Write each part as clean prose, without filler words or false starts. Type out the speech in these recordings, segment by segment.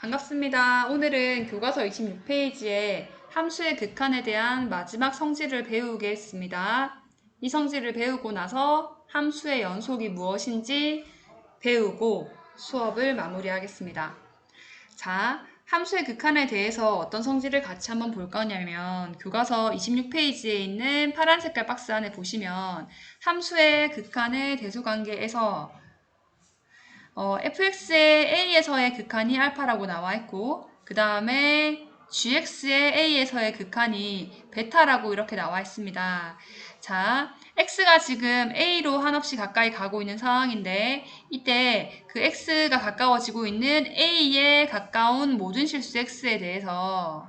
반갑습니다. 오늘은 교과서 26페이지에 함수의 극한에 대한 마지막 성질을 배우겠습니다. 이 성질을 배우고 나서 함수의 연속이 무엇인지 배우고 수업을 마무리하겠습니다. 자, 함수의 극한에 대해서 어떤 성질을 같이 한번 볼 거냐면 교과서 26페이지에 있는 파란 색깔 박스 안에 보시면 함수의 극한의 대수관계에서 fx의 a에서의 극한이 알파라고 나와 있고 그 다음에 gx의 a에서의 극한이 베타라고 이렇게 나와 있습니다. 자, x가 지금 a로 한없이 가까이 가고 있는 상황인데 이때 그 x가 가까워지고 있는 a에 가까운 모든 실수 x에 대해서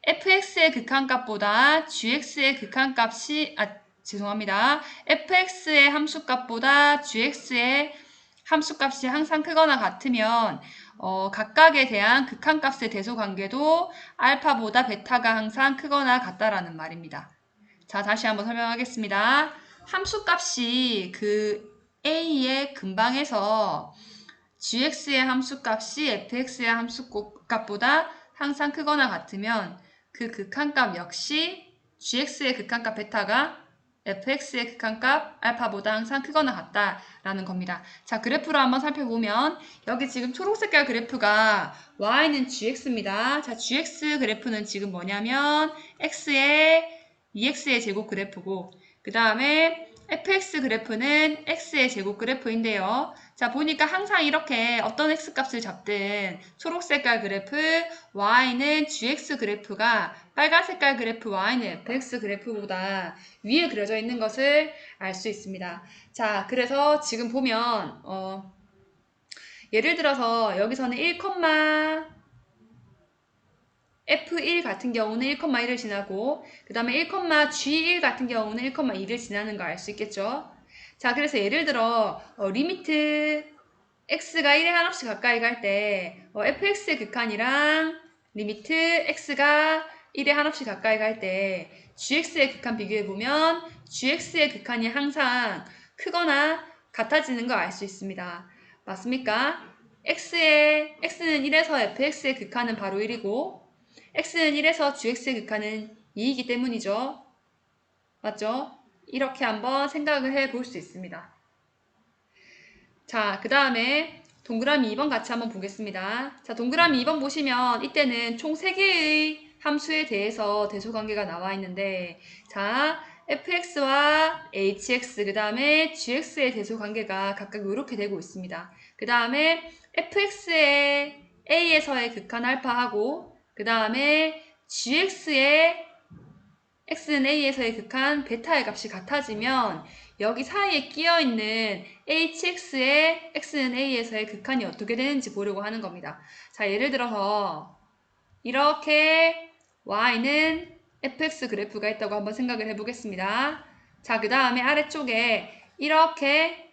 fx의 극한값보다 gx의 극한값이 죄송합니다. fx의 함수값보다 gx의 함수값이 항상 크거나 같으면 각각에 대한 극한값의 대소관계도 알파보다 베타가 항상 크거나 같다라는 말입니다. 자, 다시 한번 설명하겠습니다. 함수값이 그 a의 근방에서 gx의 함수값이 fx의 함수값보다 항상 크거나 같으면 그 극한값 역시 gx의 극한값 베타가 fx의 극한값 알파보다 항상 크거나 같다라는 겁니다. 자, 그래프로 한번 살펴보면 여기 지금 초록색깔 그래프가 y는 gx입니다. 자, gx 그래프는 지금 뭐냐면 x의 2x의 제곱 그래프고 그 다음에 fx 그래프는 x의 제곱 그래프인데요. 자, 보니까 항상 이렇게 어떤 x값을 잡든 초록색깔 그래프 y는 gx 그래프가 빨간색깔 그래프 y는 fx 그래프보다 위에 그려져 있는 것을 알 수 있습니다. 자, 그래서 지금 보면 예를 들어서 여기서는 1, F1 같은 경우는 1,1을 지나고 그 다음에 1,G1 같은 경우는 1,2를 지나는 거 알 수 있겠죠? 자, 그래서 예를 들어 리미트 x가 1에 한없이 가까이 갈 때 fx의 극한이랑 리미트 x가 1에 한없이 가까이 갈 때 gx의 극한 비교해보면 gx의 극한이 항상 크거나 같아지는 거 알 수 있습니다. 맞습니까? x는 1에서 fx의 극한은 바로 1이고 x는 1에서 gx의 극한은 2이기 때문이죠. 맞죠? 이렇게 한번 생각을 해볼 수 있습니다. 자, 그 다음에 동그라미 2번 같이 한번 보겠습니다. 자, 동그라미 2번 보시면 이때는 총 3개의 함수에 대해서 대소관계가 나와 있는데 자, fx와 hx 그 다음에 gx의 대소관계가 각각 이렇게 되고 있습니다. 그 다음에 fx의 a에서의 극한 알파하고 그 다음에 gx의 x는 a에서의 극한 베타의 값이 같아지면 여기 사이에 끼어있는 hx의 x는 a에서의 극한이 어떻게 되는지 보려고 하는 겁니다. 자, 예를 들어서 이렇게 y는 fx 그래프가 있다고 한번 생각을 해보겠습니다. 자, 그 다음에 아래쪽에 이렇게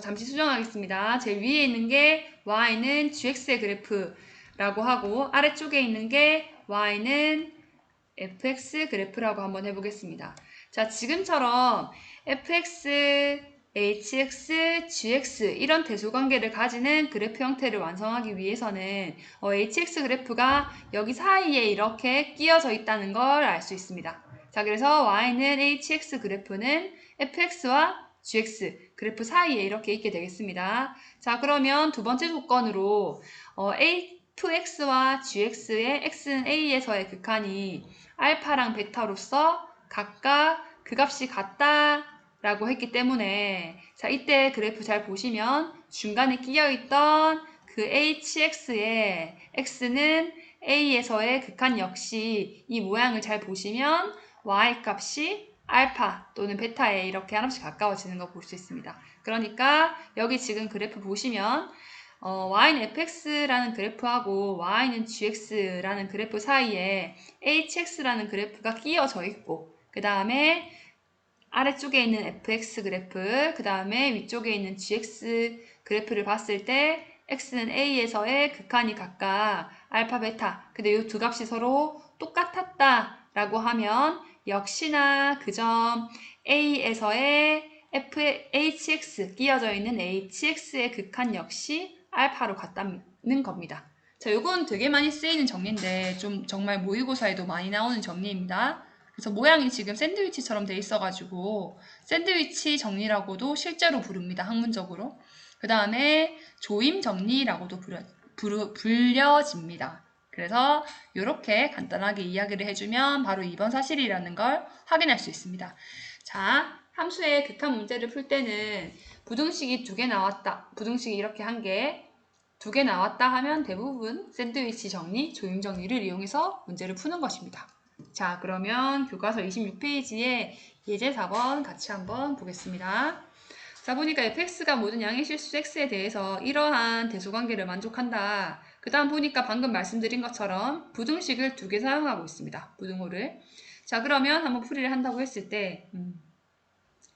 잠시 수정하겠습니다. 제일 위에 있는 게 y는 gx의 그래프라고 하고 아래쪽에 있는 게 y는 fx 그래프라고 한번 해보겠습니다. 자, 지금처럼 fx, hx, gx 이런 대소관계를 가지는 그래프 형태를 완성하기 위해서는 hx 그래프가 여기 사이에 이렇게 끼어져 있다는 걸 알 수 있습니다. 자, 그래서 y는 hx 그래프는 fx와 gx 그래프 사이에 이렇게 있게 되겠습니다. 자, 그러면 두 번째 조건으로 fx와 gx의 x는 a에서의 극한이 알파랑 베타로서 각각 그 값이 같다라고 했기 때문에 자, 이때 그래프 잘 보시면 중간에 끼어있던 그 hx의 x는 a에서의 극한 역시 이 모양을 잘 보시면 y 값이 알파 또는 베타에 이렇게 한없이 가까워지는 거 볼 수 있습니다. 그러니까 여기 지금 그래프 보시면 y는 fx라는 그래프하고 y는 gx라는 그래프 사이에 hx라는 그래프가 끼어져 있고 그 다음에 아래쪽에 있는 fx 그래프 그 다음에 위쪽에 있는 gx 그래프를 봤을 때 x는 a에서의 극한이 각각 알파, 베타 근데 이 두 값이 서로 똑같았다 라고 하면 역시나 그 점 a에서의 hx 끼어져 있는 hx의 극한 역시 알파로 같다는 겁니다. 자, 요건 되게 많이 쓰이는 정리인데 좀 정말 모의고사에도 많이 나오는 정리입니다. 그래서 모양이 지금 샌드위치처럼 돼 있어가지고 샌드위치 정리라고도 실제로 부릅니다. 학문적으로. 그 다음에 조임 정리라고도 불려집니다. 그래서 이렇게 간단하게 이야기를 해주면 바로 2번 사실이라는 걸 확인할 수 있습니다. 자, 함수의 극한 문제를 풀 때는 부등식이 2개 나왔다. 부등식이 이렇게 1개, 2개 나왔다 하면 대부분 샌드위치 정리, 조임 정리를 이용해서 문제를 푸는 것입니다. 자, 그러면 교과서 26페이지에 예제 4번 같이 한번 보겠습니다. 자, 보니까 fx가 모든 양의 실수 x에 대해서 이러한 대소관계를 만족한다. 그 다음 보니까 방금 말씀드린 것처럼 부등식을 2개 사용하고 있습니다. 부등호를. 자, 그러면 한번 풀이를 한다고 했을 때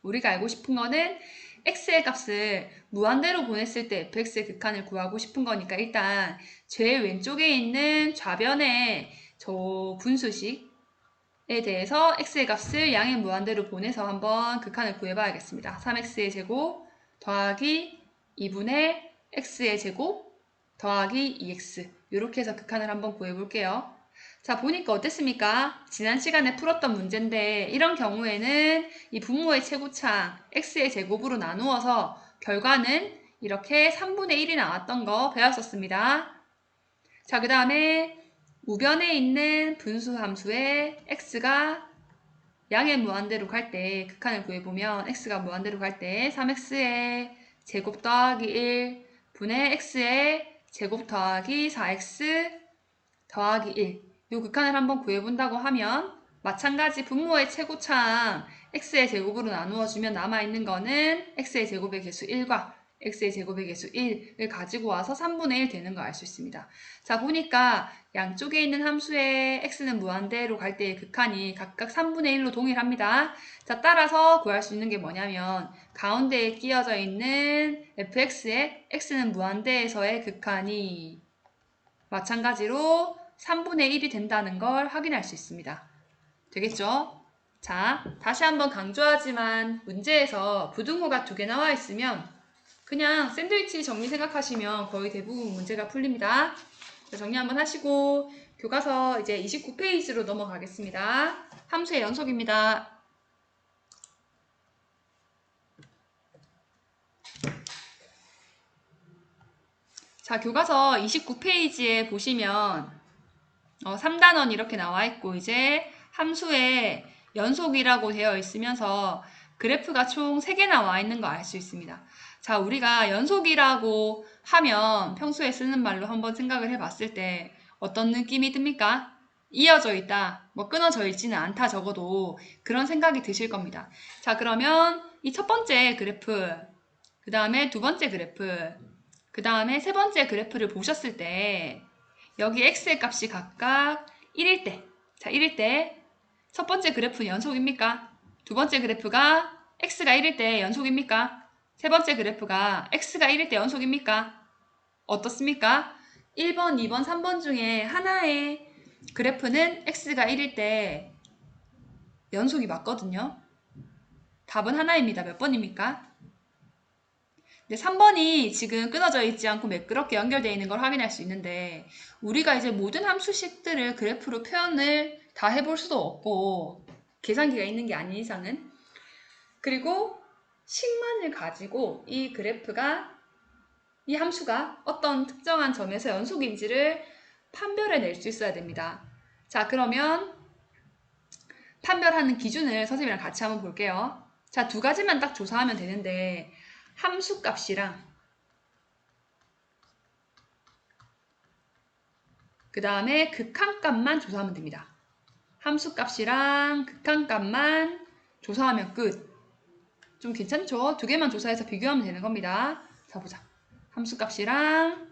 우리가 알고 싶은 거는 x의 값을 무한대로 보냈을 때 fx의 극한을 구하고 싶은 거니까 일단 제일 왼쪽에 있는 좌변의 저 분수식에 대해서 x의 값을 양의 무한대로 보내서 한번 극한을 구해봐야겠습니다. 3x의 제곱 더하기 2분의 x의 제곱 더하기 2x 이렇게 해서 극한을 한번 구해볼게요. 자, 보니까 어땠습니까? 지난 시간에 풀었던 문제인데 이런 경우에는 이 분모의 최고창 x의 제곱으로 나누어서 결과는 이렇게 3분의 1이 나왔던 거 배웠었습니다. 자, 그 다음에 우변에 있는 분수 함수의 x가 양의 무한대로 갈 때 극한을 구해보면 x가 무한대로 갈 때 3x의 제곱 더하기 1 분의 x의 제곱 더하기 4x 더하기 1 이 극한을 한번 구해본다고 하면 마찬가지 분모의 최고차항 x의 제곱으로 나누어주면 남아있는 거는 x의 제곱의 개수 1과 x의 제곱의 개수 1을 가지고 와서 3분의 1 되는 걸 알 수 있습니다. 자, 보니까 양쪽에 있는 함수의 x는 무한대로 갈 때의 극한이 각각 3분의 1로 동일합니다. 자, 따라서 구할 수 있는 게 뭐냐면 가운데에 끼어져 있는 fx의 x는 무한대에서의 극한이 마찬가지로 3분의 1이 된다는 걸 확인할 수 있습니다. 되겠죠? 자, 다시 한번 강조하지만 문제에서 부등호가 2개 나와 있으면 그냥 샌드위치 정리 생각하시면 거의 대부분 문제가 풀립니다. 정리 한번 하시고 교과서 이제 29페이지로 넘어가겠습니다. 함수의 연속입니다. 자, 교과서 29페이지에 보시면 3단원 이렇게 나와 있고 이제 함수의 연속이라고 되어 있으면서 그래프가 총 3개 나와 있는 거 알 수 있습니다. 자, 우리가 연속이라고 하면 평소에 쓰는 말로 한번 생각을 해봤을 때 어떤 느낌이 듭니까? 이어져 있다, 뭐 끊어져 있지는 않다 적어도 그런 생각이 드실 겁니다. 자, 그러면 이 첫 번째 그래프, 그 다음에 두 번째 그래프, 그 다음에 세 번째 그래프를 보셨을 때 여기 x의 값이 각각 1일 때, 자, 1일 때 첫 번째 그래프는 연속입니까? 두 번째 그래프가 x가 1일 때 연속입니까? 세 번째 그래프가 x가 1일 때 연속입니까? 어떻습니까? 1번, 2번, 3번 중에 하나의 그래프는 x가 1일 때 연속이 맞거든요. 답은 하나입니다. 몇 번입니까? 네, 3번이 지금 끊어져 있지 않고 매끄럽게 연결되어 있는 걸 확인할 수 있는데 우리가 이제 모든 함수식들을 그래프로 표현을 다 해볼 수도 없고 계산기가 있는 게 아닌 이상은, 그리고 식만을 가지고 이 그래프가, 이 함수가 어떤 특정한 점에서 연속인지를 판별해낼 수 있어야 됩니다. 자, 그러면 판별하는 기준을 선생님이랑 같이 한번 볼게요. 자, 2가지만 딱 조사하면 되는데 함수값이랑 그 다음에 극한값만 조사하면 됩니다. 함수값이랑 극한값만 조사하면 끝. 좀 괜찮죠? 2개만 조사해서 비교하면 되는 겁니다. 자, 보자. 함수값이랑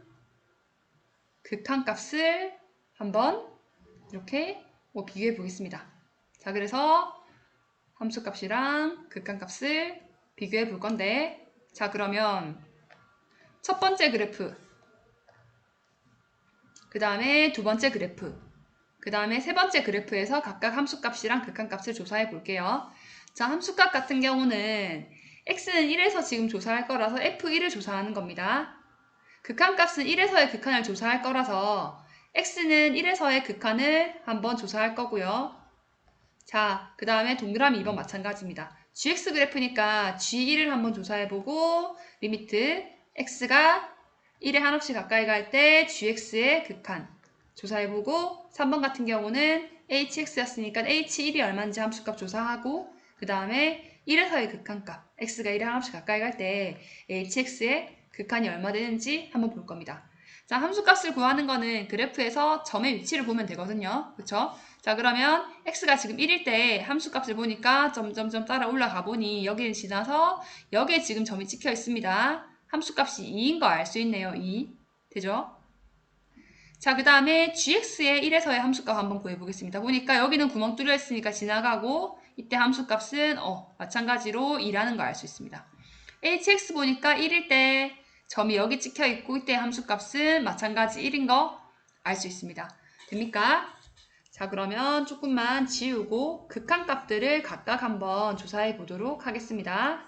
극한값을 한번 이렇게 비교해 보겠습니다. 자, 그래서 함수값이랑 극한값을 비교해 볼 건데, 자, 그러면 첫 번째 그래프, 그 다음에 두 번째 그래프, 그 다음에 세 번째 그래프에서 각각 함수값이랑 극한값을 조사해 볼게요. 자, 함수값 같은 경우는 x는 1에서 지금 조사할 거라서 f1을 조사하는 겁니다. 극한값은 1에서의 극한을 조사할 거라서 x는 1에서의 극한을 한번 조사할 거고요. 자, 그 다음에 동그라미 2번 마찬가지입니다. gx 그래프니까 g1을 한번 조사해보고 리미트 x가 1에 한없이 가까이 갈 때 gx의 극한 조사해보고 3번 같은 경우는 hx였으니까 h1이 얼마인지 함수값 조사하고 그 다음에 1에서의 극한값 x가 1에 한없이 가까이 갈 때 hx의 극한이 얼마 되는지 한번 볼 겁니다. 자, 함수값을 구하는 거는 그래프에서 점의 위치를 보면 되거든요. 그쵸? 자, 그러면 x가 지금 1일 때 함수값을 보니까 점점점 따라 올라가 보니 여기를 지나서 여기에 지금 점이 찍혀 있습니다. 함수값이 2인 거 알 수 있네요. 2. 되죠? 자, 그 다음에 gx의 1에서의 함수값 한번 구해보겠습니다. 보니까 여기는 구멍 뚫려 있으니까 지나가고 이때 함수값은 마찬가지로 2라는 거 알 수 있습니다. hx 보니까 1일 때 점이 여기 찍혀 있고 이때 함수값은 마찬가지 1인 거 알 수 있습니다. 됩니까? 자, 그러면 조금만 지우고 극한값들을 각각 한번 조사해 보도록 하겠습니다.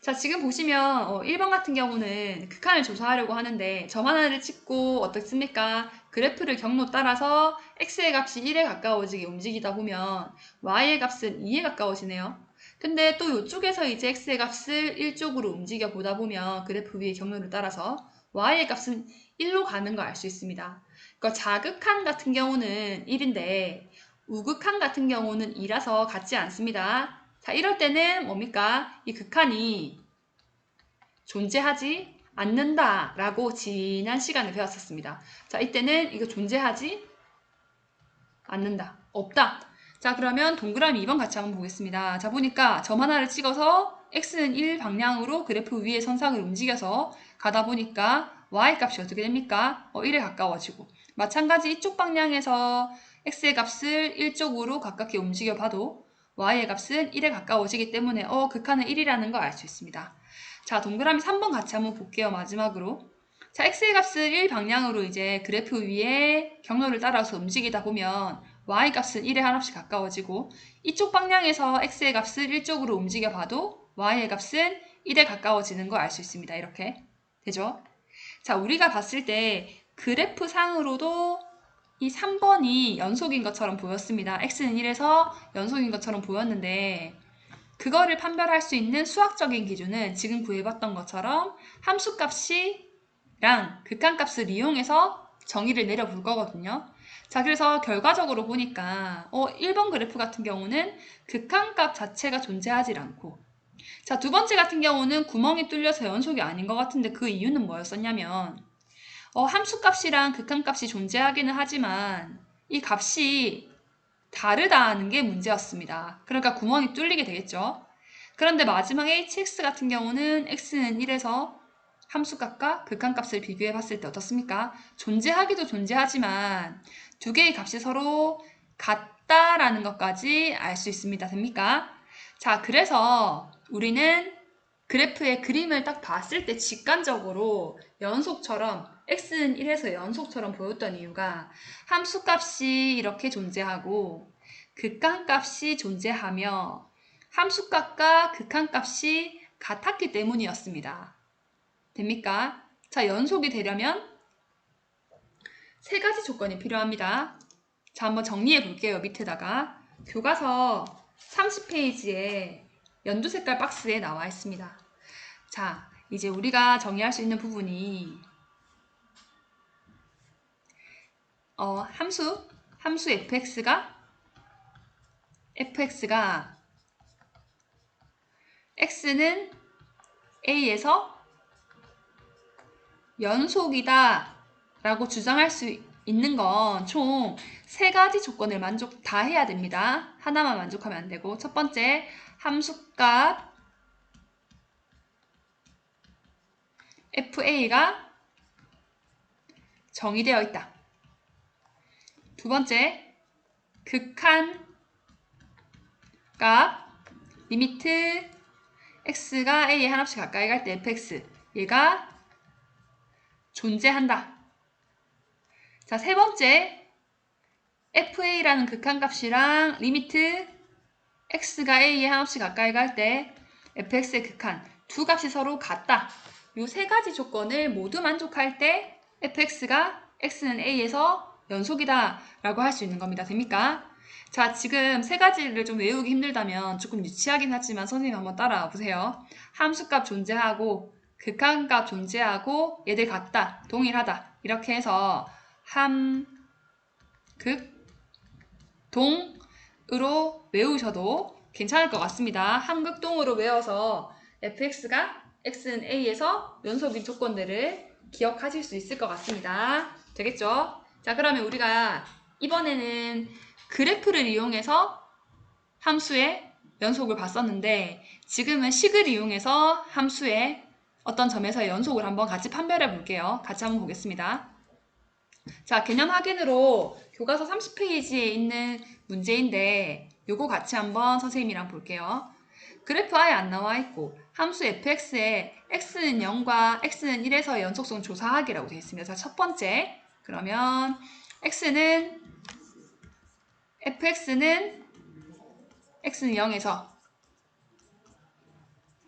자, 지금 보시면 1번 같은 경우는 극한을 조사하려고 하는데 점 하나를 찍고 어떻습니까? 그래프를 경로 따라서 x의 값이 1에 가까워지게 움직이다 보면 y의 값은 2에 가까워지네요. 근데 또 이쪽에서 이제 x의 값을 1쪽으로 움직여 보다 보면 그래프 위의 경로를 따라서 y의 값은 1로 가는 걸 알 수 있습니다. 그러니까 자극한 같은 경우는 1인데 우극한 같은 경우는 2라서 같지 않습니다. 자, 이럴 때는 뭡니까? 이 극한이 존재하지 않는다 라고 지난 시간에 배웠었습니다. 자, 이때는 이거 존재하지 않는다. 없다. 자, 그러면 동그라미 2번 같이 한번 보겠습니다. 자, 보니까 점 하나를 찍어서 x는 1 방향으로 그래프 위의 선상을 움직여서 가다 보니까 y값이 어떻게 됩니까? 1에 가까워지고 마찬가지 이쪽 방향에서 x의 값을 1쪽으로 가깝게 움직여 봐도 y의 값은 1에 가까워지기 때문에 극한은 1이라는 걸 알 수 있습니다. 자, 동그라미 3번 같이 한번 볼게요. 마지막으로. 자, x의 값을 1 방향으로 이제 그래프 위에 경로를 따라서 움직이다 보면 y값은 1에 한없이 가까워지고 이쪽 방향에서 x의 값을 1쪽으로 움직여 봐도 y의 값은 1에 가까워지는 걸 알 수 있습니다. 이렇게. 되죠? 자, 우리가 봤을 때 그래프 상으로도 이 3번이 연속인 것처럼 보였습니다. x는 1에서 연속인 것처럼 보였는데 그거를 판별할 수 있는 수학적인 기준은 지금 구해봤던 것처럼 함수값이랑 극한값을 이용해서 정의를 내려볼 거거든요. 자, 그래서 결과적으로 보니까 1번 그래프 같은 경우는 극한값 자체가 존재하지 않고 자, 두 번째 같은 경우는 구멍이 뚫려서 연속이 아닌 것 같은데 그 이유는 뭐였었냐면 함수값이랑 극한값이 존재하기는 하지만 이 값이 다르다는 게 문제였습니다. 그러니까 구멍이 뚫리게 되겠죠. 그런데 마지막 hx 같은 경우는 x는 1에서 함수값과 극한값을 비교해 봤을 때 어떻습니까? 존재하기도 존재하지만 두 개의 값이 서로 같다라는 것까지 알 수 있습니다. 됩니까? 자, 그래서 우리는 그래프의 그림을 딱 봤을 때 직관적으로 연속처럼 x는 1에서 연속처럼 보였던 이유가 함수값이 이렇게 존재하고 극한값이 존재하며 함수값과 극한값이 같았기 때문이었습니다. 됩니까? 자, 연속이 되려면 세 가지 조건이 필요합니다. 자, 한번 정리해 볼게요. 밑에다가 교과서 30페이지에 연두 색깔 박스에 나와 있습니다. 자, 이제 우리가 정의할 수 있는 부분이 함수 fx가 x는 a에서 연속이다 라고 주장할 수 있는 건 총 세 가지 조건을 다 해야 됩니다. 하나만 만족하면 안 되고 첫 번째, 함수값 fa가 정의되어 있다. 두 번째, 극한값 리미트 x가 a에 한없이 가까이 갈 때 fx 얘가 존재한다. 자, 세 번째, fa라는 극한값이랑 리미트 x가 a에 한없이 가까이 갈 때 fx의 극한 두 값이 서로 같다. 이 세 가지 조건을 모두 만족할 때 fx가 x는 a에서 연속이다 라고 할 수 있는 겁니다. 됩니까? 자, 지금 세 가지를 좀 외우기 힘들다면 조금 유치하긴 하지만 선생님 한번 따라와 보세요. 함수값 존재하고 극한값 존재하고 얘들 같다, 동일하다 이렇게 해서 함, 극, 동으로 외우셔도 괜찮을 것 같습니다. 함극동으로 외워서 fx가 x는 a에서 연속인 조건들을 기억하실 수 있을 것 같습니다. 되겠죠? 자, 그러면 우리가 이번에는 그래프를 이용해서 함수의 연속을 봤었는데 지금은 식을 이용해서 함수의 어떤 점에서의 연속을 한번 같이 판별해 볼게요. 같이 한번 보겠습니다. 자, 개념 확인으로 교과서 30페이지에 있는 문제인데 요거 같이 한번 선생님이랑 볼게요. 그래프 아예 안 나와 있고 함수 fx에 x는 0과 x는 1에서 연속성 조사하기라고 되어 있습니다. 자, 첫 번째 그러면 fx는 0에서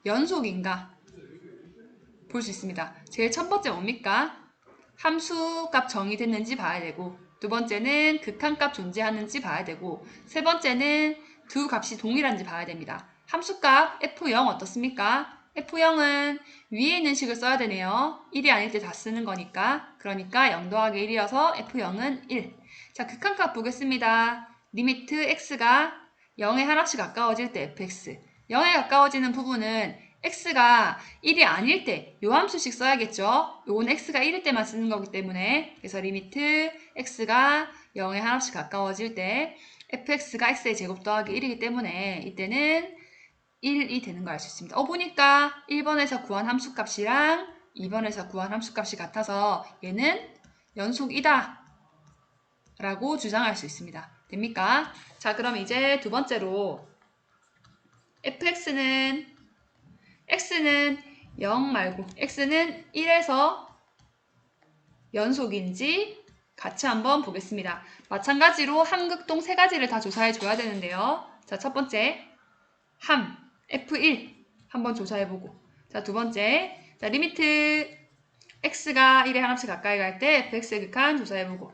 연속인가 볼 수 있습니다. 제일 첫 번째 뭡니까? 함수값 정의됐는지 봐야 되고, 두 번째는 극한값 존재하는지 봐야 되고, 세 번째는 두 값이 동일한지 봐야 됩니다. 함수값 f0 어떻습니까? f0은 위에 있는 식을 써야 되네요. 1이 아닐 때 다 쓰는 거니까. 그러니까 0 더하기 1이어서 f0은 1. 자, 극한값 보겠습니다. 리미트 x가 0에 하나씩 가까워질 때 fx. 0에 가까워지는 부분은 x가 1이 아닐 때 요 함수씩 써야겠죠. 요건 x가 1일 때만 쓰는 거기 때문에 그래서 리미트 x가 0에 하나씩 가까워질 때 fx가 x의 제곱 더하기 1이기 때문에 이때는 1이 되는 걸 알 수 있습니다. 보니까 1번에서 구한 함수값이랑 2번에서 구한 함수값이 같아서 얘는 연속이다 라고 주장할 수 있습니다. 됩니까? 자, 그럼 이제 두 번째로 fx는 0 말고 x는 1에서 연속인지 같이 한번 보겠습니다. 마찬가지로 함극동 세 가지를 다 조사해 줘야 되는데요. 자, 첫 번째 함 f1 한번 조사해 보고, 자, 두 번째 자, 리미트 x가 1에 하나씩 가까이 갈 때 fx의 극한 조사해 보고,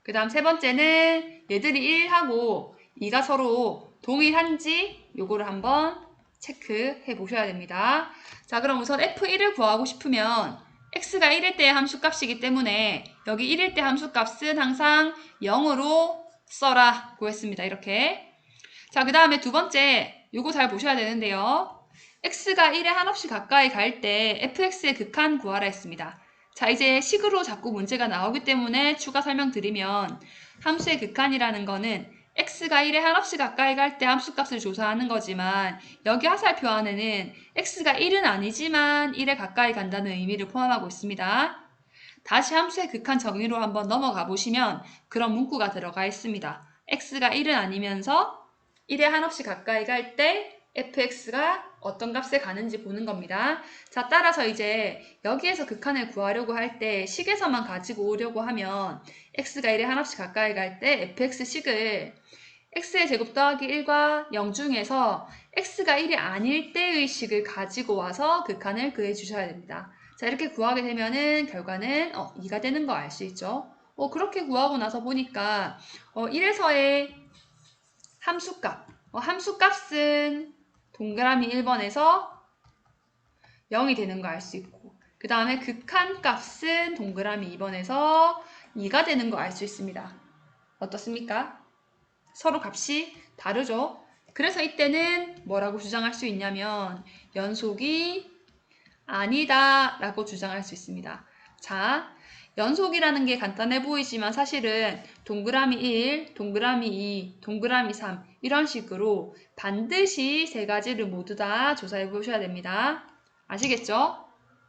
그 다음 세 번째는 얘들이 1하고 2가 서로 동일한지 요거를 한번 체크해 보셔야 됩니다. 자, 그럼 우선 f1을 구하고 싶으면 x가 1일 때의 함수값이기 때문에 여기 1일 때 함수값은 항상 0으로 써라 구했습니다. 이렇게. 자, 그 다음에 두 번째 요거 잘 보셔야 되는데요. x가 1에 한없이 가까이 갈 때 fx의 극한 구하라 했습니다. 자, 이제 식으로 자꾸 문제가 나오기 때문에 추가 설명드리면 함수의 극한이라는 거는 x가 1에 한없이 가까이 갈 때 함수값을 조사하는 거지만 여기 화살표 안에는 x가 1은 아니지만 1에 가까이 간다는 의미를 포함하고 있습니다. 다시 함수의 극한 정의로 한번 넘어가 보시면 그런 문구가 들어가 있습니다. x가 1은 아니면서 1에 한없이 가까이 갈 때 fx가 어떤 값에 가는지 보는 겁니다. 자, 따라서 이제 여기에서 극한을 구하려고 할 때 식에서만 가지고 오려고 하면 x가 1에 한없이 가까이 갈 때 fx식을 x의 제곱 더하기 1과 0 중에서 x가 1이 아닐 때의 식을 가지고 와서 극한을 구해 주셔야 됩니다. 자, 이렇게 구하게 되면은 결과는 2가 되는 거 알 수 있죠. 그렇게 구하고 나서 보니까 1에서의 함수값, 함수값은 동그라미 1번에서 0이 되는 거 알 수 있고, 그 다음에 극한값은 동그라미 2번에서 2가 되는 거 알 수 있습니다. 어떻습니까? 서로 값이 다르죠? 그래서 이때는 뭐라고 주장할 수 있냐면 연속이 아니다 라고 주장할 수 있습니다. 자, 연속이라는 게 간단해 보이지만 사실은 동그라미 1, 동그라미 2, 동그라미 3 이런 식으로 반드시 세 가지를 모두 다 조사해 보셔야 됩니다. 아시겠죠?